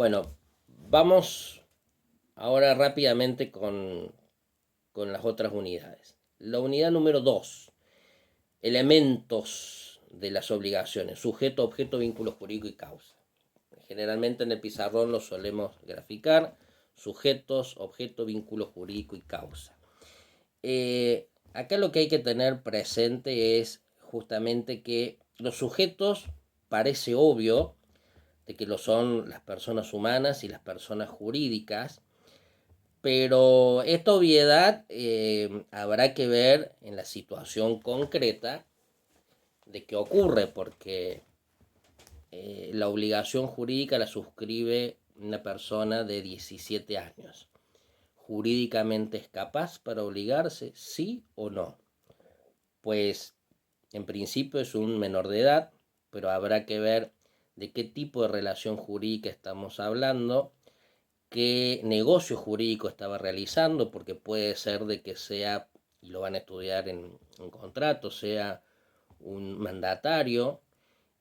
Bueno, vamos ahora rápidamente con las otras unidades. La unidad número 2, elementos de las obligaciones, sujeto, objeto, vínculo jurídico y causa. Generalmente en el pizarrón lo solemos graficar, sujetos, objeto, vínculo jurídico y causa. Acá lo que hay que tener presente es justamente que los sujetos parece obvio de que lo son las personas humanas y las personas jurídicas, pero esta obviedad habrá que ver en la situación concreta de qué ocurre, porque la obligación jurídica la suscribe una persona de 17 años. ¿Jurídicamente es capaz para obligarse, sí o no? Pues en principio es un menor de edad, pero habrá que ver de qué tipo de relación jurídica estamos hablando, qué negocio jurídico estaba realizando, porque puede ser de que sea, y lo van a estudiar en contrato, sea un mandatario,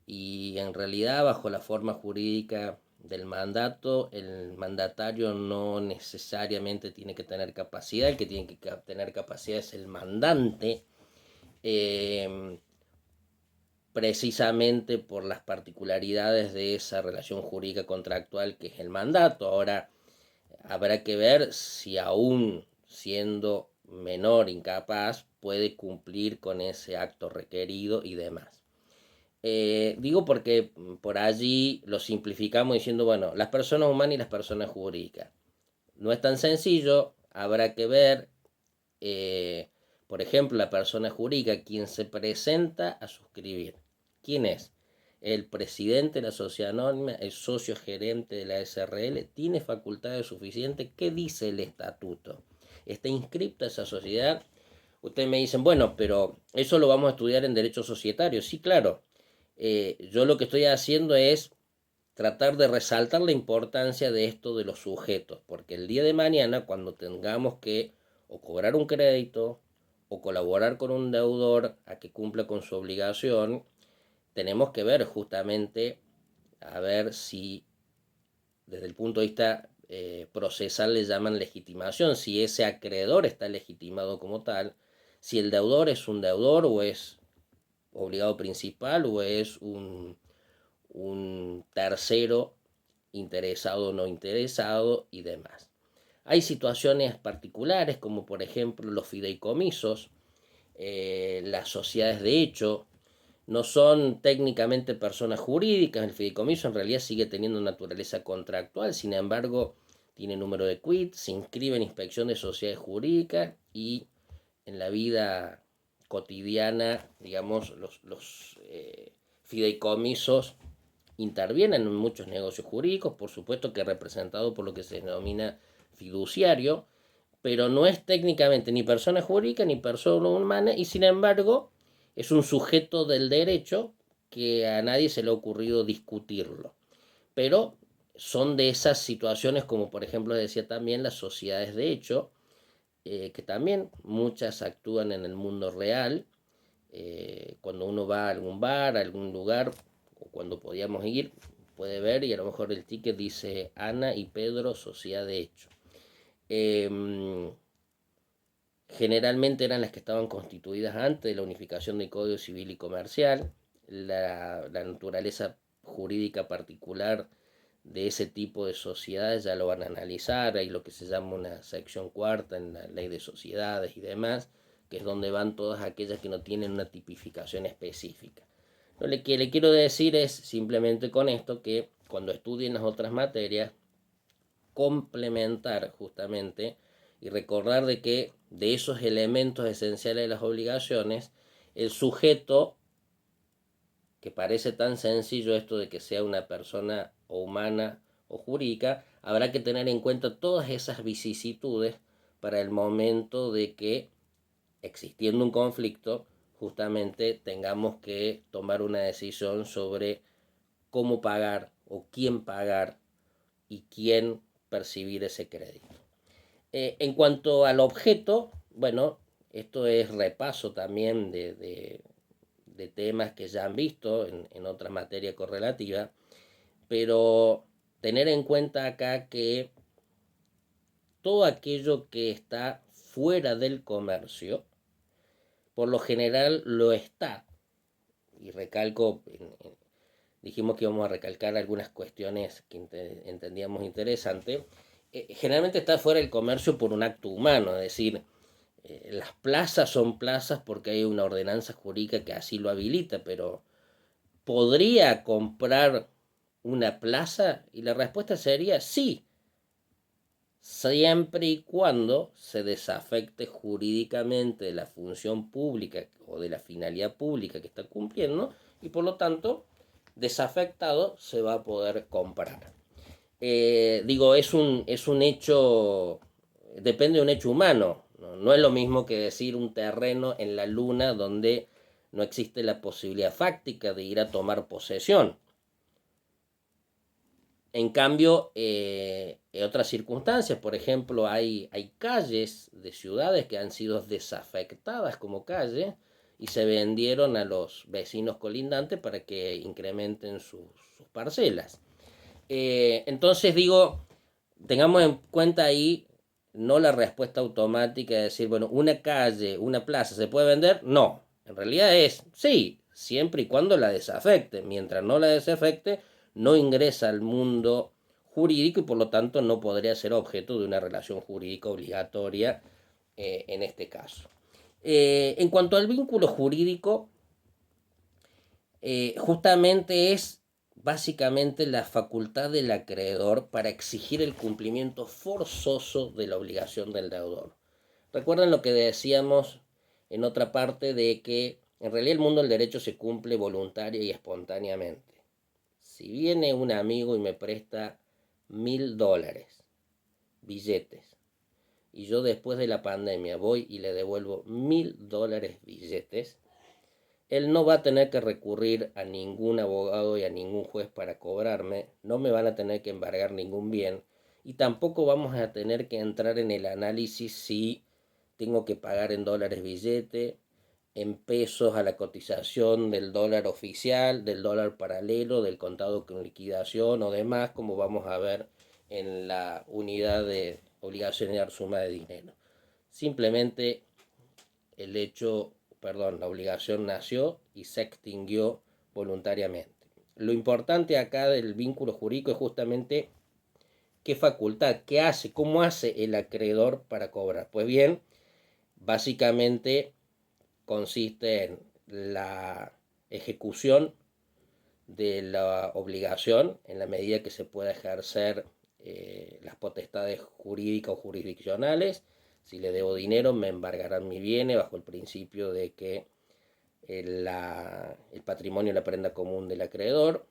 y en realidad bajo la forma jurídica del mandato, el mandatario no necesariamente tiene que tener capacidad, el que tiene que tener capacidad es el mandante, eh, precisamente por las particularidades de esa relación jurídica contractual que es el mandato. Ahora, habrá que ver si aún siendo menor, incapaz, puede cumplir con ese acto requerido y demás. Digo porque por allí lo simplificamos diciendo, bueno, las personas humanas y las personas jurídicas. No es tan sencillo, habrá que ver, eh, por ejemplo, la persona jurídica, quien se presenta a suscribir. ¿Quién es? El presidente de la sociedad anónima, el socio gerente de la SRL, tiene facultades suficientes. ¿Qué dice el estatuto? ¿Está inscripta esa sociedad? Ustedes me dicen, bueno, pero eso lo vamos a estudiar en derecho societario. Sí, claro. Yo lo que estoy haciendo es tratar de resaltar la importancia de esto de los sujetos, porque el día de mañana, cuando tengamos que o cobrar un crédito o colaborar con un deudor a que cumpla con su obligación, tenemos que ver justamente a ver si desde el punto de vista procesal le llaman legitimación, si ese acreedor está legitimado como tal, si el deudor es un deudor o es obligado principal o es un tercero interesado o no interesado y demás. Hay situaciones particulares como por ejemplo los fideicomisos, las sociedades de hecho, no son técnicamente personas jurídicas, el fideicomiso en realidad sigue teniendo naturaleza contractual, sin embargo tiene número de quit, se inscribe en inspección de sociedades jurídicas y en la vida cotidiana, digamos, los fideicomisos intervienen en muchos negocios jurídicos, por supuesto que representado por lo que se denomina fiduciario, pero no es técnicamente ni persona jurídica ni persona humana y sin embargo es un sujeto del derecho que a nadie se le ha ocurrido discutirlo. Pero son de esas situaciones como por ejemplo decía también las sociedades de hecho, que también muchas actúan en el mundo real. Cuando uno va a algún bar, a algún lugar, o cuando podíamos ir, puede ver y a lo mejor el ticket dice Ana y Pedro, sociedad de hecho. Eh, Generalmente eran las que estaban constituidas antes de la unificación del Código Civil y Comercial. La naturaleza jurídica particular de ese tipo de sociedades ya lo van a analizar. Hay lo que se llama una sección cuarta en la ley de sociedades y demás, que es donde van todas aquellas que no tienen una tipificación específica. Lo que le quiero decir es simplemente con esto que cuando estudien las otras materias, complementar justamente y recordar de que de esos elementos esenciales de las obligaciones, el sujeto, que parece tan sencillo esto de que sea una persona o humana o jurídica, habrá que tener en cuenta todas esas vicisitudes para el momento de que, existiendo un conflicto, justamente tengamos que tomar una decisión sobre cómo pagar o quién pagar y quién percibir ese crédito. En cuanto al objeto, bueno, esto es repaso también de temas que ya han visto en otra materia correlativa, pero tener en cuenta acá que todo aquello que está fuera del comercio, por lo general lo está, y recalco, dijimos que íbamos a recalcar algunas cuestiones que entendíamos interesantes, generalmente está fuera del comercio por un acto humano, es decir, las plazas son plazas porque hay una ordenanza jurídica que así lo habilita, pero ¿podría comprar una plaza? Y la respuesta sería sí, siempre y cuando se desafecte jurídicamente de la función pública o de la finalidad pública que está cumpliendo, y por lo tanto, desafectado se va a poder comprar. Digo, es un hecho, depende de un hecho humano, ¿no? No es lo mismo que decir un terreno en la luna donde no existe la posibilidad fáctica de ir a tomar posesión. En cambio, en otras circunstancias, por ejemplo, hay calles de ciudades que han sido desafectadas como calle y se vendieron a los vecinos colindantes para que incrementen sus parcelas. Entonces digo, tengamos en cuenta ahí no la respuesta automática de decir, bueno, una calle, una plaza, ¿se puede vender? No, en realidad es sí, siempre y cuando la desafecte. Mientras no la desafecte, no ingresa al mundo jurídico y por lo tanto no podría ser objeto de una relación jurídica obligatoria en este caso. En cuanto al vínculo jurídico, justamente es básicamente la facultad del acreedor para exigir el cumplimiento forzoso de la obligación del deudor. Recuerden lo que decíamos en otra parte de que en realidad el mundo del derecho se cumple voluntaria y espontáneamente. Si viene un amigo y me presta $1000, billetes, y yo después de la pandemia voy y le devuelvo $1000 billetes, él no va a tener que recurrir a ningún abogado y a ningún juez para cobrarme, no me van a tener que embargar ningún bien y tampoco vamos a tener que entrar en el análisis si tengo que pagar en dólares billete, en pesos a la cotización del dólar oficial, del dólar paralelo, del contado con liquidación o demás, como vamos a ver en la unidad de obligación de suma de dinero. Simplemente el hecho, perdón, la obligación nació y se extinguió voluntariamente. Lo importante acá del vínculo jurídico es justamente qué facultad, qué hace, cómo hace el acreedor para cobrar. Pues bien, básicamente consiste en la ejecución de la obligación en la medida que se pueda ejercer las potestades jurídicas o jurisdiccionales. Si le debo dinero, me embargarán mis bienes bajo el principio de que el patrimonio es la prenda común del acreedor.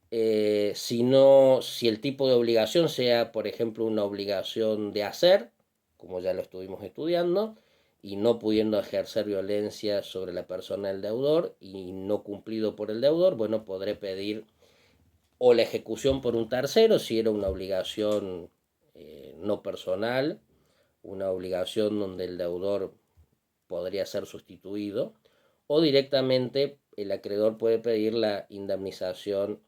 Si el tipo de obligación sea, por ejemplo, una obligación de hacer, como ya lo estuvimos estudiando, y no pudiendo ejercer violencia sobre la persona del deudor y no cumplido por el deudor, bueno, podré pedir o la ejecución por un tercero, si era una obligación no personal, una obligación donde el deudor podría ser sustituido, o directamente el acreedor puede pedir la indemnización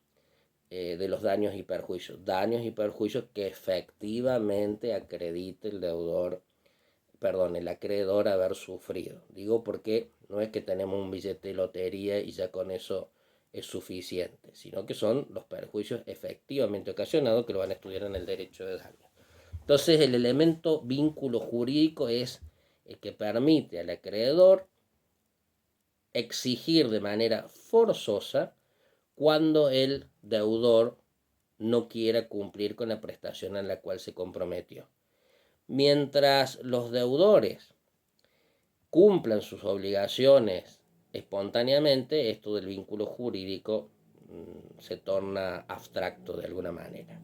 de los daños y perjuicios que efectivamente acredite el deudor, perdón, el acreedor haber sufrido. Digo porque no es que tenemos un billete de lotería y ya con eso es suficiente, sino que son los perjuicios efectivamente ocasionados que lo van a estudiar en el derecho de daño. Entonces el elemento vínculo jurídico es el que permite al acreedor exigir de manera forzosa cuando el deudor no quiera cumplir con la prestación a la cual se comprometió. Mientras los deudores cumplan sus obligaciones espontáneamente, esto del vínculo jurídico se torna abstracto de alguna manera.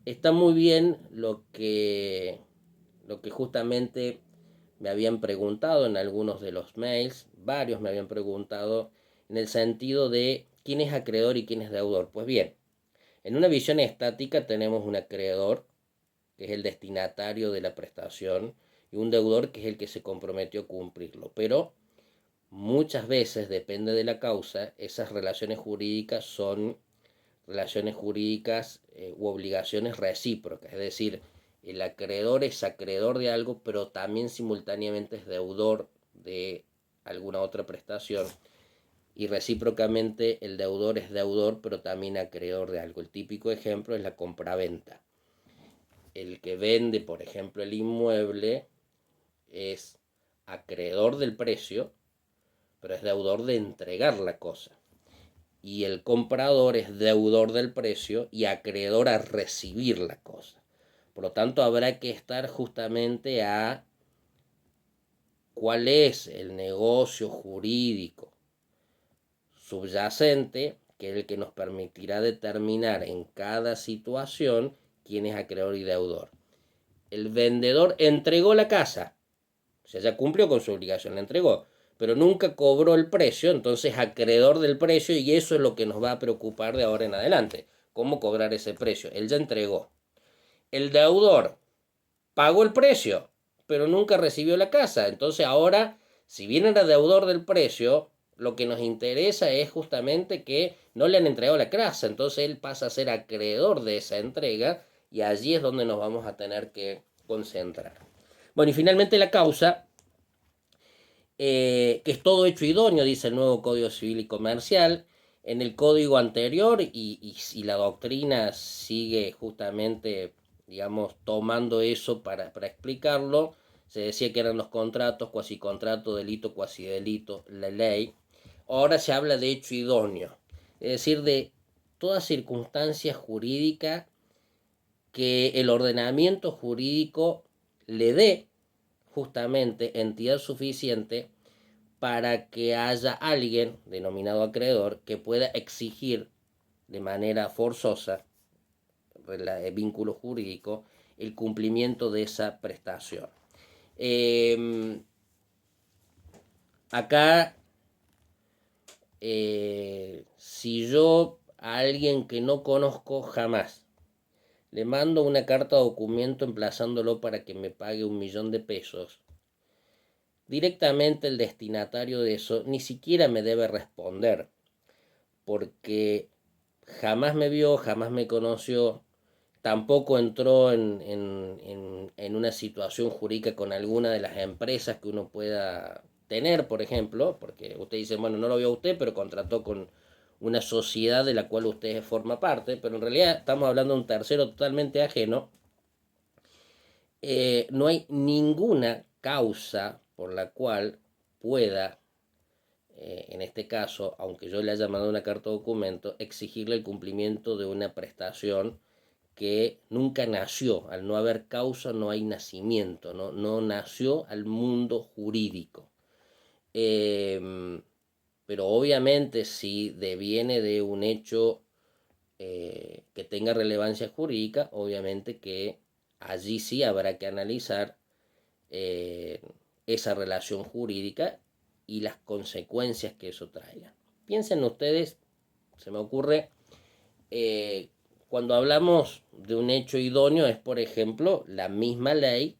Está muy bien lo que justamente me habían preguntado en algunos de los mails, varios me habían preguntado en el sentido de quién es acreedor y quién es deudor. Pues bien, en una visión estática tenemos un acreedor, que es el destinatario de la prestación, y un deudor, que es el que se comprometió a cumplirlo. Pero muchas veces, depende de la causa, esas relaciones jurídicas son relaciones jurídicas u obligaciones recíprocas, es decir, el acreedor es acreedor de algo, pero también simultáneamente es deudor de alguna otra prestación, y recíprocamente el deudor es deudor, pero también acreedor de algo. El típico ejemplo es la compraventa. El que vende, por ejemplo, el inmueble es acreedor del precio, pero es deudor de entregar la cosa. Y el comprador es deudor del precio y acreedor a recibir la cosa. Por lo tanto, habrá que estar justamente a cuál es el negocio jurídico subyacente, que es el que nos permitirá determinar en cada situación quién es acreedor y deudor. El vendedor entregó la casa, o sea, ya cumplió con su obligación, la entregó, pero nunca cobró el precio, entonces acreedor del precio, y eso es lo que nos va a preocupar de ahora en adelante, cómo cobrar ese precio. Él ya entregó. El deudor pagó el precio, pero nunca recibió la casa, entonces ahora, si bien era deudor del precio, lo que nos interesa es justamente que no le han entregado la casa, entonces él pasa a ser acreedor de esa entrega, y allí es donde nos vamos a tener que concentrar. Bueno, y finalmente la causa, que es todo hecho idóneo, dice el nuevo Código Civil y Comercial. En el código anterior, y la doctrina sigue justamente, digamos, tomando eso para explicarlo, se decía que eran los contratos, cuasicontrato, delito, cuasidelito, la ley. Ahora se habla de hecho idóneo, es decir, de toda circunstancia jurídica que el ordenamiento jurídico le dé justamente entidad suficiente para que haya alguien, denominado acreedor, que pueda exigir de manera forzosa, vínculo jurídico, el cumplimiento de esa prestación. Acá, si yo a alguien que no conozco jamás le mando una carta o documento emplazándolo para que me pague 1.000.000 de pesos, directamente el destinatario de eso ni siquiera me debe responder, porque jamás me vio, jamás me conoció, tampoco entró en una situación jurídica con alguna de las empresas que uno pueda tener, por ejemplo, porque usted dice, bueno, no lo vio a usted, pero contrató con una sociedad de la cual usted forma parte, pero en realidad estamos hablando de un tercero totalmente ajeno. No hay ninguna causa por la cual pueda, en este caso, aunque yo le haya mandado una carta o documento, exigirle el cumplimiento de una prestación que nunca nació. Al no haber causa no hay nacimiento, no nació al mundo jurídico. Pero obviamente si deviene de un hecho que tenga relevancia jurídica, obviamente que allí sí habrá que analizar eh, esa relación jurídica y las consecuencias que eso traiga. Piensen ustedes, se me ocurre, cuando hablamos de un hecho idóneo es, por ejemplo, la misma ley.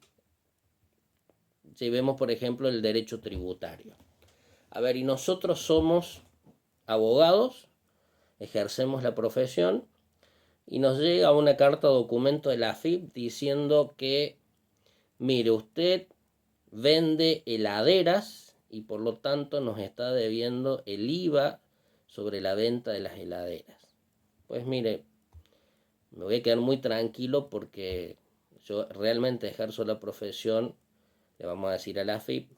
Llevemos, por ejemplo, el derecho tributario. A ver, y nosotros somos abogados, ejercemos la profesión, y nos llega una carta o documento de la AFIP diciendo que, mire, usted vende heladeras y por lo tanto nos está debiendo el IVA sobre la venta de las heladeras. Pues mire, me voy a quedar muy tranquilo porque yo realmente ejerzo la profesión, le vamos a decir a la AFIP,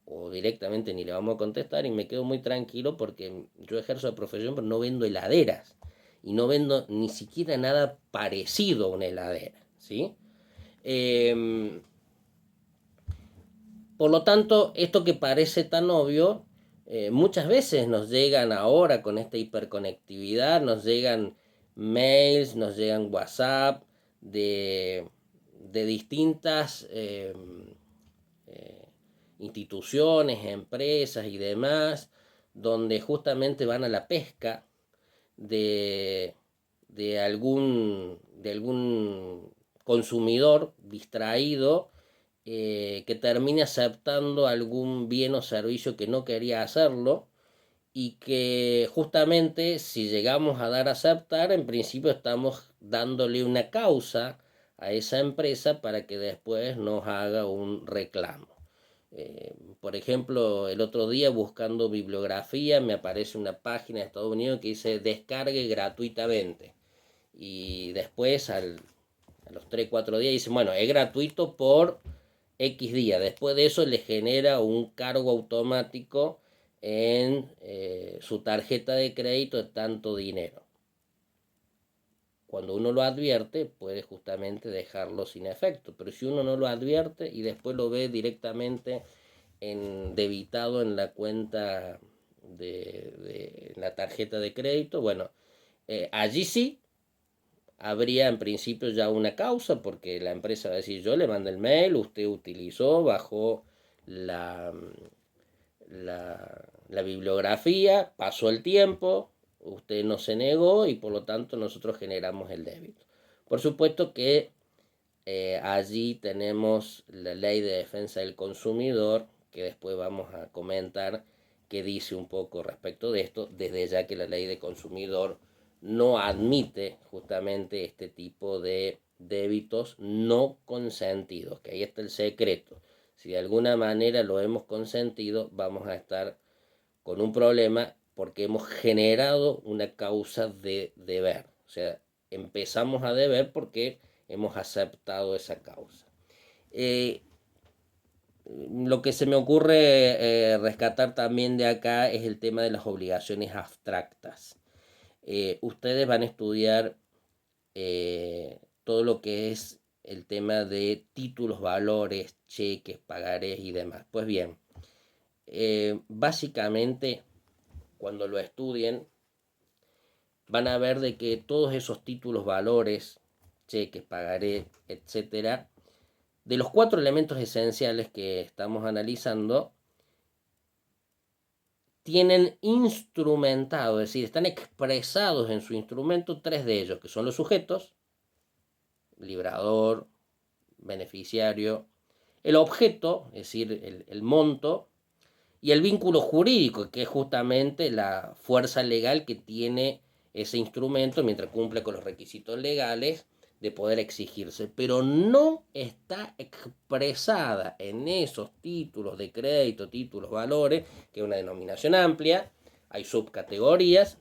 o directamente ni le vamos a contestar, y me quedo muy tranquilo porque yo ejerzo la profesión pero no vendo heladeras y no vendo ni siquiera nada parecido a una heladera, ¿sí? Por lo tanto, esto que parece tan obvio, muchas veces nos llegan ahora con esta hiperconectividad, nos llegan mails, nos llegan WhatsApp de distintas instituciones, empresas y demás, donde justamente van a la pesca de, de algún consumidor distraído, que termine aceptando algún bien o servicio que no quería hacerlo, y que justamente si llegamos a dar a aceptar, en principio estamos dándole una causa a esa empresa para que después nos haga un reclamo. Por ejemplo, el otro día buscando bibliografía me aparece una página de Estados Unidos que dice descargue gratuitamente. Y después a los 3-4 días dicen, bueno, es gratuito por X días. Después de eso le genera un cargo automático en su tarjeta de crédito de tanto dinero. Cuando uno lo advierte, puede justamente dejarlo sin efecto. Pero si uno no lo advierte y después lo ve directamente debitado en la cuenta de la tarjeta de crédito, bueno, allí sí habría en principio ya una causa, porque la empresa va a decir, yo le mandé el mail, usted utilizó, bajó la bibliografía, pasó el tiempo, usted no se negó y por lo tanto nosotros generamos el débito. Por supuesto que allí tenemos la ley de defensa del consumidor, que después vamos a comentar que dice un poco respecto de esto, desde ya que la ley de consumidor no admite justamente este tipo de débitos no consentidos, que ahí está el secreto. Si de alguna manera lo hemos consentido, vamos a estar con un problema porque hemos generado una causa de deber. O sea, empezamos a deber porque hemos aceptado esa causa. Lo que se me ocurre rescatar también de acá es el tema de las obligaciones abstractas. Ustedes van a estudiar todo lo que es el tema de títulos, valores, cheques, pagarés y demás. Pues bien, básicamente cuando lo estudien van a ver de que todos esos títulos, valores, cheques, pagaré, etcétera, de los 4 elementos esenciales que estamos analizando, tienen instrumentado, es decir, están expresados en su instrumento 3 de ellos, que son los sujetos, librador, beneficiario, el objeto, es decir, el monto, y el vínculo jurídico, que es justamente la fuerza legal que tiene ese instrumento mientras cumple con los requisitos legales de poder exigirse, pero no está expresada en esos títulos de crédito, títulos, valores, que es una denominación amplia, hay subcategorías,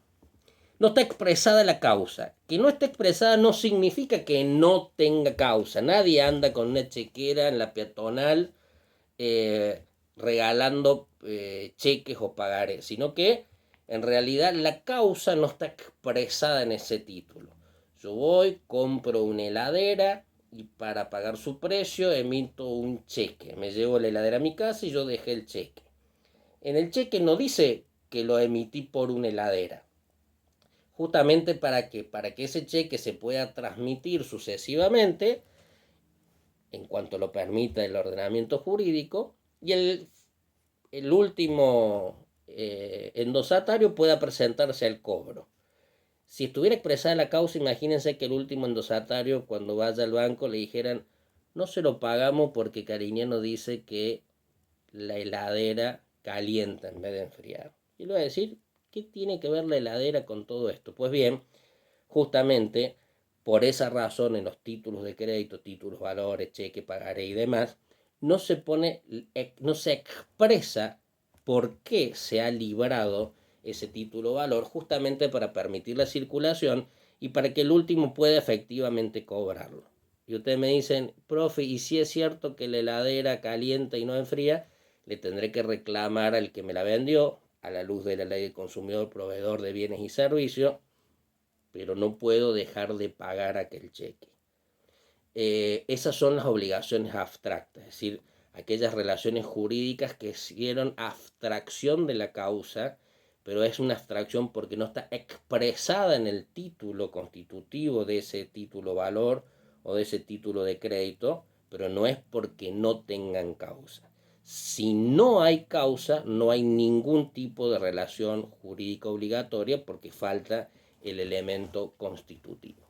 no está expresada la causa. Que no esté expresada no significa que no tenga causa. Nadie anda con una chequera en la peatonal regalando cheques o pagarés, sino que en realidad la causa no está expresada en ese título. Yo voy, compro una heladera y para pagar su precio emito un cheque. Me llevo la heladera a mi casa y yo dejé el cheque. En el cheque no dice que lo emití por una heladera. Justamente para que ese cheque se pueda transmitir sucesivamente, en cuanto lo permita el ordenamiento jurídico, y el último endosatario pueda presentarse al cobro. Si estuviera expresada la causa, imagínense que el último endosatario, cuando vaya al banco, le dijeran, no se lo pagamos porque Cariñano dice que la heladera calienta en vez de enfriar. Y le va a decir, ¿qué tiene que ver la heladera con todo esto? Pues bien, justamente por esa razón en los títulos de crédito, títulos, valores, cheque, pagaré y demás, no se expresa por qué se ha librado ese título valor, justamente para permitir la circulación y para que el último pueda efectivamente cobrarlo. Y ustedes me dicen, profe, ¿y si es cierto que la heladera calienta y no enfría? Le tendré que reclamar al que me la vendió, a la luz de la ley del consumidor, proveedor de bienes y servicios, pero no puedo dejar de pagar aquel cheque. Esas son las obligaciones abstractas, es decir, aquellas relaciones jurídicas que hicieron abstracción de la causa, pero es una abstracción porque no está expresada en el título constitutivo de ese título valor o de ese título de crédito, pero no es porque no tengan causa. Si no hay causa, no hay ningún tipo de relación jurídica obligatoria porque falta el elemento constitutivo.